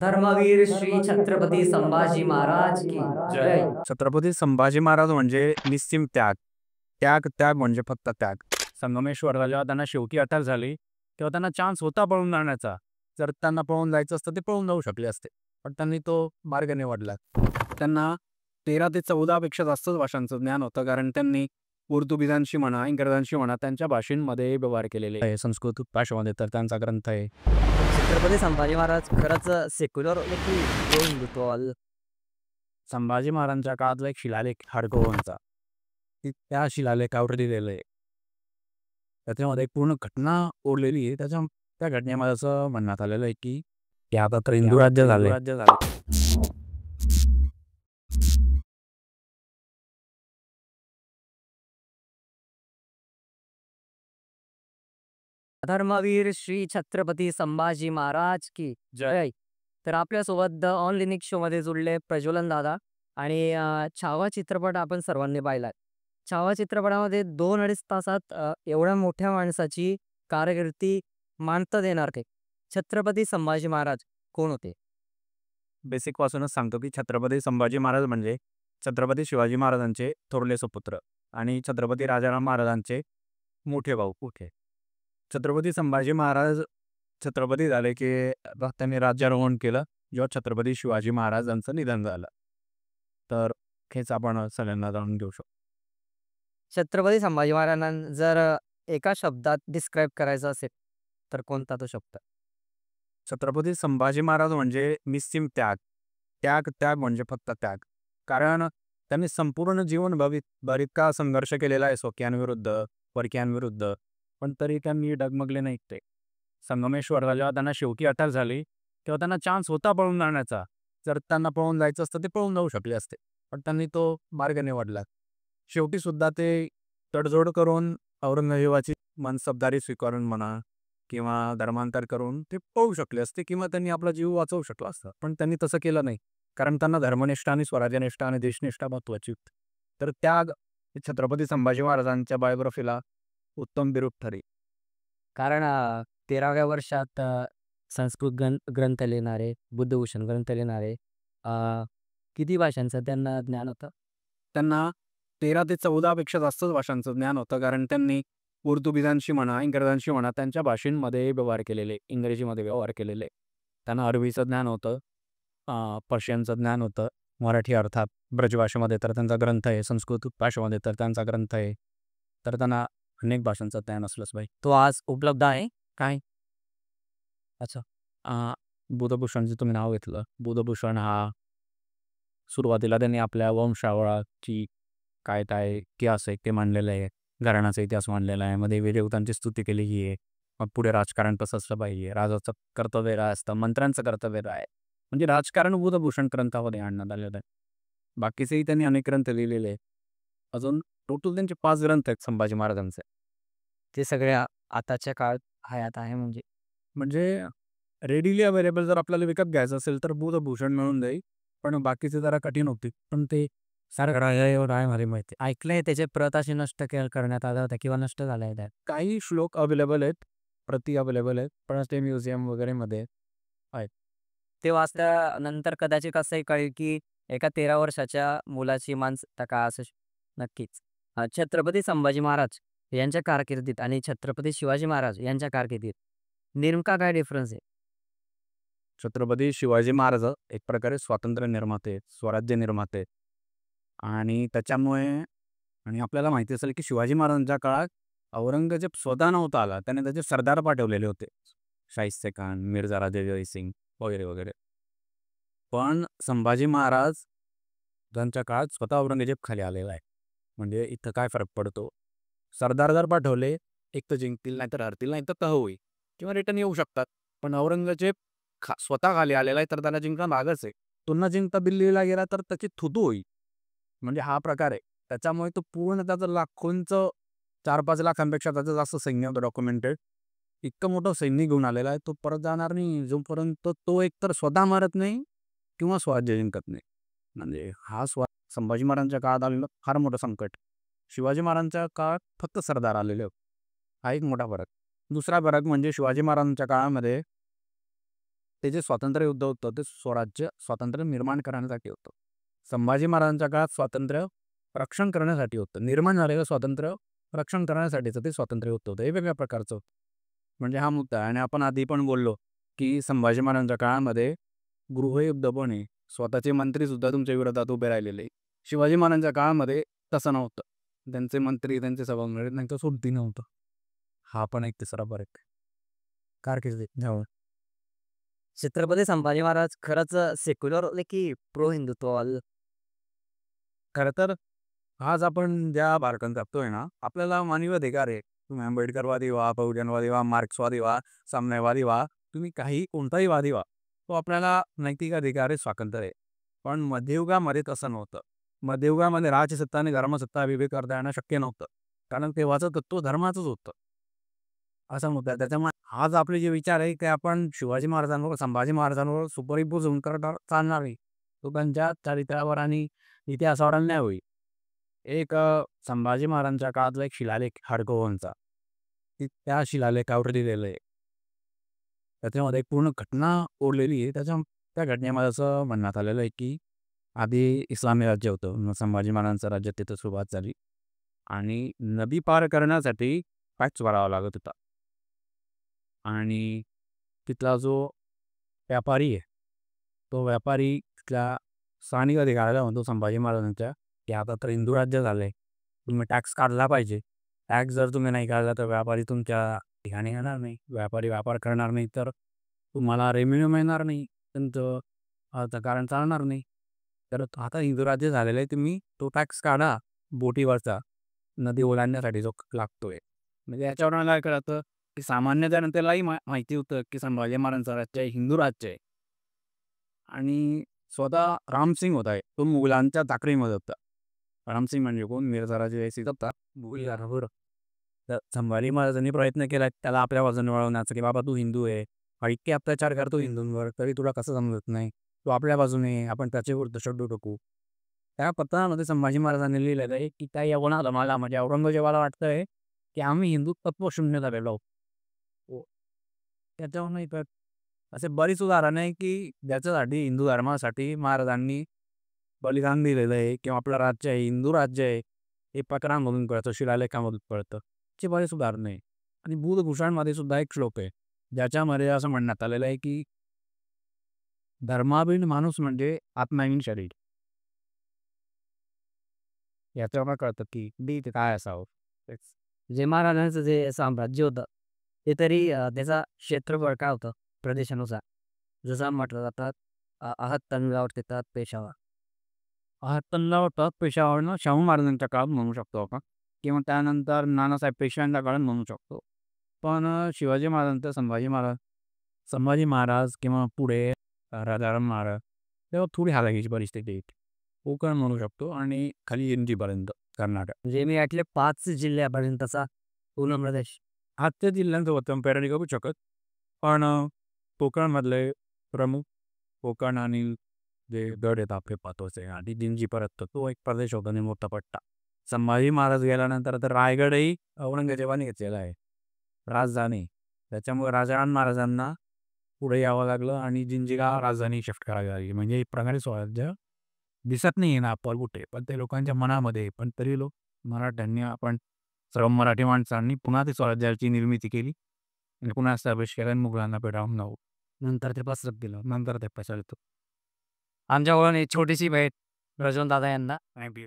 धर्मवीर श्री छत्रपती संभाजी महाराज की जय. छत्रपती संभाजी महाराज म्हणजे निस्सीम त्याग. त्याग त्याग म्हणजे फक्त त्याग. संगमेश्वरला जेव्हा त्यांना शेवटी अटक झाली तेव्हा त्यांना चान्स होता पळून जाण्याचा. जर त्यांना पळून जायचं असतं ते पळून जाऊ शकले असते, पण त्यांनी तो मार्ग निवडला. त्यांना 13 ते 14 पेक्षा जास्तच भाषांचं ज्ञान होतं, कारण त्यांनी पोर्तुगीजांशी म्हणा, इंग्रजांशी म्हणा त्यांच्या भाषेंमध्ये व्यवहार केलेले आहे. संस्कृत भाषेमध्ये तर त्यांचा ग्रंथ आहे. छत्रपती संभाजी महाराज खरंच सेक्युलर होते की हिंदुत्ववादी? संभाजी महाराजांच्या काळातला एक शिलालेख हडकोबांचा, त्या शिलालेखावर लिहिलेलं आहे. त्याच्यामध्ये एक पूर्ण घटना ओढलेली आहे. त्या घटनेमध्ये असं म्हणण्यात आलेलं आहे की आता तर हिंदू राज्य झाले. धर्मवीर श्री छत्रपती संभाजी महाराज की जय. तर आपल्यासोबत द ऑन लिनिक शो मध्ये जुळले प्रज्वलन दादा आणि छावा चित्रपट आपण सर्वांनी पाहिलाय. छावा चित्रपटामध्ये 2-2.5 तासात एवढ्या मोठ्या माणसाची कारकिर्दी मांडता येणार ते छत्रपती संभाजी महाराज कोण होते? बेसिक पासूनच सांगतो की छत्रपती संभाजी महाराज म्हणजे छत्रपती शिवाजी महाराजांचे थोरले सुपुत्र आणि छत्रपती राजाराम महाराजांचे मोठे भाऊ. छत्रपती संभाजी महाराज छत्रपती झाले की त्यांनी राज्यारोहण केलं जेव्हा छत्रपती शिवाजी महाराजांचं निधन झालं. तर हेच आपण सगळ्यांना जाणून घेऊ शकतो. छत्रपती संभाजी महाराजांना जर एका शब्दात डिस्क्राईब करायचं असेल तर कोणता तो शब्द? छत्रपती संभाजी महाराज म्हणजे निस्सीम त्याग. त्याग त्याग म्हणजे फक्त त्याग. कारण त्यांनी संपूर्ण जीवन बरीचका संघर्ष केलेला आहे स्वकीयांविरुद्ध, परक्यांविरुद्ध, पण तरी त्यांनी डगमगले नाहीत. ते संगमेश्वरला जेव्हा त्यांना शेवटी अटक झाली तेव्हा त्यांना चान्स होता पळून जाण्याचा. जर त्यांना पळून जायचं असतं ते पळून जाऊ शकले असते, पण त्यांनी तो मार्ग निवडला. शेवटी सुद्धा ते तडजोड करून औरंगजेबाची मनसबदारी स्वीकारून म्हणा किंवा धर्मांतर करून ते पळू शकले असते किंवा त्यांनी आपला जीव वाचवू शकला असता, पण त्यांनी तसं केलं नाही. कारण त्यांना धर्मनिष्ठा आणि स्वराज्यनिष्ठा आणि देशनिष्ठा महत्वाची होती. तर त्याग छत्रपती संभाजी महाराजांच्या बायोग्राफीला उत्तम बिरूप ठरेल. कारण 13व्या वर्षात संस्कृत ग्रंथ लिहिणारे, बुद्धभूषण ग्रंथ लिहिणारे किती भाषांचं त्यांना ज्ञान होतं? त्यांना 13 ते 14 पेक्षा जास्तच भाषांचं ज्ञान होतं, कारण त्यांनी पोर्तुगीजांशी म्हणा, इंग्रजांशी म्हणा त्यांच्या भाषेंमध्ये व्यवहार केलेले, इंग्रजीमध्ये व्यवहार केलेले. त्यांना अरबीचं ज्ञान होतं, पर्शियनचं ज्ञान होतं, मराठी अर्थात ब्रजभाषेमध्ये तर त्यांचा ग्रंथ आहे, संस्कृत भाषेमध्ये तर त्यांचा ग्रंथ आहे. तर त्यांना अनेक भाषांचं ज्ञान असलंच पाहिजे. तो आज उपलब्ध आहे काय? अच्छा, बुधभूषणचं तुम्ही नाव घेतलं. बुधभूषण हा सुरुवातीला त्यांनी आपल्या वंशावळाची काय इतिहास आहे ते मांडलेलं आहे, घराण्याचा इतिहास मांडलेला आहे, मध्ये देवतांची स्तुती केलेली आहे. मग पुढे राजकारण कसं असलं पाहिजे, राजाचं कर्तव्य काय असतं, मंत्र्यांचं कर्तव्य काय, म्हणजे राजकारण बुधभूषण ग्रंथामध्ये आणण्यात आलेलं आहे. बाकीचेही त्यांनी अनेक ग्रंथ लिहिलेले आहेत. अजून टोटल त्यांचे 5 ग्रंथ आहेत संभाजी महाराजांचे. ते सगळ्या आताच्या काळात हयात आहे म्हणजे रेडिली अवेलेबल जर आपल्याला विकत घ्यायचं असेल तर बुधभूषण मिळून जाईल, पण बाकीचे जरा कठीण होते. पण ते सारं राय मला माहिती ऐकलंय त्याचे प्रत अशी नष्ट करण्यात आल्या होत्या किंवा नष्ट झाल्या आहेत. काही श्लोक अवेलेबल आहेत, प्रती अवेलेबल आहेत, पण ते म्युझियम वगैरे मध्ये आहेत. ते वाचल्यानंतर कदाचित असंही कळेल की एका 13 वर्षाच्या मुलाची मानसिकता काय असं. नक्कीच. छत्रपती संभाजी महाराज यांच्या कारकिर्दीत आणि छत्रपती शिवाजी महाराज यांच्या कारकिर्दीत नेमका काय डिफरन्स आहे? छत्रपती शिवाजी महाराज एक प्रकारे स्वातंत्र्य निर्माते, स्वराज्य निर्माते, आणि त्याच्यामुळे आणि आपल्याला माहिती असेल की शिवाजी महाराजांच्या काळात औरंगजेब स्वतः नव्हता आला, त्याने त्याचे सरदार पाठवलेले होते, शाहिस्ते खान, मिर्झा राजे जयसिंग वगैरे वगैरे. पण संभाजी महाराज त्यांच्या काळात स्वतः औरंगजेब खाली आलेला आहे. म्हणजे इथं काय फरक पडतो, सरदार जर पाठवले एक तर जिंकतील, नाही तर हरतील, नाही तर तह होईल किंवा रिटर्न येऊ शकतात. पण औरंगजेब स्वतः खाली आलेला आहे तर त्याला जिंकणं भागच आहे. तो न जिंकता दिल्लीला गेला तर त्याची थुतू होईल. म्हणजे हा प्रकार आहे. त्याच्यामुळे तो पूर्ण त्याचं लाखोंचं 4-5 लाखांपेक्षा त्याचं जास्त सैन्य होतं डॉक्युमेंटेड. इतकं मोठं सैनिक घेऊन आलेला आहे, तो परत जाणार नाही जोपर्यंत तो एकतर स्वतः मारत नाही किंवा स्वराज्य जिंकत नाही. म्हणजे हा संभाजी महाराजांच्या काळात आलेलं फार मोठं संकट. शिवाजी महाराजांच्या काळात फक्त सरदार आलेले होते. हा एक मोठा फरक. दुसरा फरक म्हणजे शिवाजी महाराजांच्या काळामध्ये ते जे स्वातंत्र्य युद्ध होतं ते स्वातंत्र्य निर्माण करण्यासाठी होतं. संभाजी महाराजांच्या काळात स्वातंत्र्य रक्षण करण्यासाठी होतं. निर्माण झालेलं स्वातंत्र्य रक्षण करण्यासाठीचं ते स्वातंत्र्य युद्ध होतं. हे वेगळ्या प्रकारचं होतं. म्हणजे हा मुद्दा आहे. आणि आपण आधी पण बोललो की संभाजी महाराजांच्या काळामध्ये गृहयुद्ध पण आहे. स्वतःचे मंत्री सुद्धा तुमच्या विरोधात उभे राहिलेले. शिवाजी महाराजांच्या काळामध्ये तसं नव्हतं. त्यांचे मंत्री त्यांचे सभामंडळी त्यांचं सोडती नव्हतं. हा पण एक तिसरा फरक आहे कारकिर्दीत. छत्रपती संभाजी महाराज खरंच सेक्युलर होते की प्रो हिंदुत्ववादी? खरं तर आज आपण ज्या भारतात जगतोय ना, आपल्याला मानवी अधिकार आहे. तुम्ही आंबेडकरवादी व्हा, बहुजनवादी व्हा, मार्क्सवादी व्हा, साम्यवादी व्हा, तुम्ही कोणताही वादी व्हा, तो आपल्याला नैतिक अधिकार आहे, स्वातंत्र्य आहे. पण मध्ययुगामध्ये तसं नव्हतं. मध्ययुगामध्ये राजसत्ता आणि धर्मसत्ता विवेक करता येणं शक्य नव्हतं. कारण तेव्हाचं तत्व धर्माचंच होतं. असा मुद्दा आहे. त्याच्यामुळे आज आपले जे विचार आहे ते आपण शिवाजी महाराजांवर, संभाजी महाराजांवर सुपरिम्पोज होऊन करता चालणार नाही. तो त्यांच्या चारित्र्यावर आणि इतिहासावर अन्याय होईल. एक संभाजी महाराजांच्या काळातला एक शिलालेख हडकोबांचा, त्या शिलालेखावर लिहिलेलं आहे. त्याच्यामध्ये एक पूर्ण घटना कोरलेली आहे. त्या घटनेमध्ये असं म्हणण्यात आलेलं आहे की आधी इस्लामी राज्य होतं. मग संभाजी महाराजांचं राज्य तिथं सुरुवात झाली आणि नदी पार करण्यासाठी पायच वाढावा लागत होता. आणि तिथला जो व्यापारी आहे, तो व्यापारी तिथल्या स्थानिक अधिकाऱ्याला म्हणतो संभाजी महाराजांच्या की आता तर हिंदू राज्य झालंय, तुम्ही टॅक्स काढला पाहिजे. टॅक्स जर तुम्ही नाही काढला तर व्यापारी तुमच्या ठिकाणी येणार नाही. व्यापारी व्यापार करणार नाही तर तुम्हाला रेव्हेन्यू मिळणार नाही. त्यांचं अर्थकारण चालणार नाही. तर आता हिंदू राज्य झालेलं आहे, तुम्ही तो टॅक्स काढा बोटीवरचा, नदी ओलांडण्यासाठी जो लागतोय. म्हणजे याच्यावरून काय कळतं की सामान्य जनतेलाही माहिती होतं की संभाजी महाराजांचं राज्य आहे, हिंदू राज्य आहे. आणि स्वतः रामसिंग होता, तो मुघलांच्या ताकदीमध्ये होता. रामसिंग म्हणजे कोण? मिर्झाराजे जयसिंग होता, मुघल. तर संभाजी महाराजांनी प्रयत्न केला त्याला आपल्या बाजूने वळवण्याचा की बाबा तू हिंदू आहे, हा इतके अत्याचार करतो हिंदूंवर, तरी तुला कसं समजत नाही, तू आपल्या बाजूने, आपण त्याच्यावर शड्डू टाकू. त्या पत्रामध्ये संभाजी महाराजांनी लिहिलेलं आहे की त्या यवनाला मला म्हणजे औरंगजेबाला वाटतंय की आम्ही हिंदू तत्वशून्य झालेलो आहोत. त्याच्यावरून तर असे बरीच उदाहरणं आहे की ज्याच्यासाठी हिंदू धर्मासाठी महाराजांनी बलिदान दिलेलं आहे किंवा आपलं राज्य आहे, हिंदू राज्य आहे, हे पत्रांमधून कळतं, शिलालेखामधून कळतं. ची बरीच उदाहरणं आहे. आणि बुधभूषणमध्ये सुद्धा एक श्लोक आहे ज्याच्यामध्ये असं म्हणण्यात आलेलं आहे की धर्माविहीन माणूस म्हणजे आत्माहीन शरीर. याच्यावर कळतं की ते काय असावं. जे महाराजांचं जे साम्राज्य होतं ते तरी त्याचा क्षेत्रफळ काय होतं प्रदेशानुसार? जसं म्हटलं जातात आहत तनगावर देतात पेशावर. तल्ला होता पेशावरनं शाहू महाराजांच्या काळात म्हणू शकतो आपण, किंवा त्यानंतर नानासाहेब पेशव्यांच्या काळात म्हणू शकतो. पण शिवाजी महाराजांचं संभाजी महाराज किंवा पुढे राजाराम महाराज तेव्हा थोडी हालाखीची परिस्थिती होती. कोकण म्हणू शकतो आणि खाली इंदीपर्यंत कर्नाटक. म्हणजे मी ऐकले 5 जिल्ह्यापर्यंतचा पूर्ण प्रदेश. आजच्या जिल्ह्यांचं कंपेअर नाही करू शकत, पण कोकणमधले प्रमुख कोकण आणि जे गड आहेत आपले महत्त्वाचे आणि जिंजीपर्यंत तो एक प्रदेश होता आणि मोठा पट्टा. संभाजी महाराज गेल्यानंतर तर रायगडही औरंगजेबाने घेतलेला आहे राजधानी. त्याच्यामुळे राजाराम महाराजांना पुढे यावं लागलं आणि जिंजीला राजधानी शिफ्ट करावी लागली. म्हणजे एक प्रकारे स्वराज्य दिसत नाही ना आपण कुठे, पण ते लोकांच्या मनामध्ये. पण तरी मराठ्यांनी आपण सर्व मराठी माणसांनी पुन्हा ते स्वराज्याची निर्मिती केली आणि पुन्हा एस्टॅब्लिश केलं आणि मुघलांना पेटावून लावू. नंतर ते पसरत गेलं. नंतर ते पसरलं. आमच्याकडून एक छोटीशी भेट रजवन दादा यांना. थँक्यू.